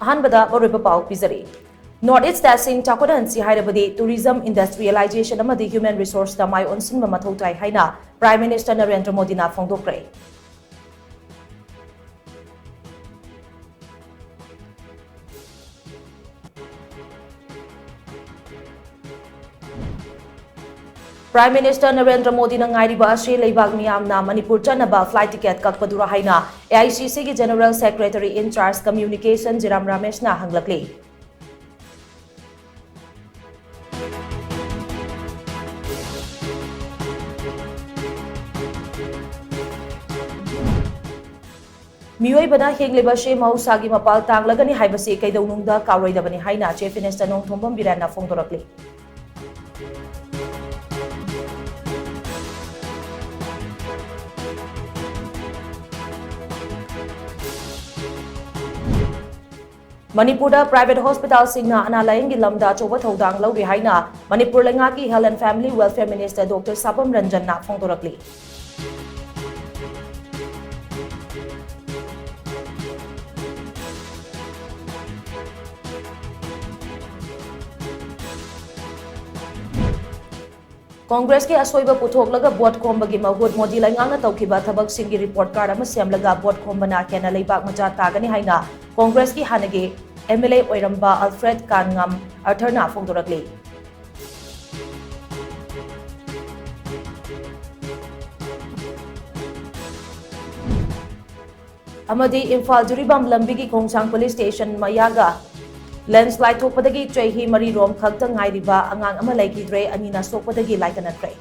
Ahanbada Moriba Pau Pizari. North East Dasing Takodan Si Hyderabadi Tourism Industrialization Amadi Human Resource Damai Onsin Mamathotai Haina Prime Minister Narendra Modi na Fongdokre. Prime Minister Narendra Modi na ngairiba asi leibag miyamna Manipur chanaba flight ticket kakpadura haina AICC ki General Secretary in Charge Communication Jiram Ramesh na hanglakli. Miyoy bana hingliba she mahusagi mapal tanglagani haibasi kaidawnungda kauroidabani haina Chief Minister Nongthombam Birana fongdorakli. Manipur private hospital singna analayingi lamda choba thodang lauri haina Manipur lengaki Health and Family Welfare Minister Dr. Sabam Ranjan na fongdorakli. Congress ki asoiba puthoklaga vote khombagi mahut Modi laingangna tawkhiba thabak singi report card ama semlaga vote khombana kena leibak macha tagani haina Congress ki hanage MLA oiramba Alfred Kangam Arthurna fongdorakli. Amadi Imphal Juribam Lambigi Kongsang Police Station Mayaga landslide thokpadagi chaihi mari rom khakta ngairiba angang ama laikidre anina sokpadagi laikanatre.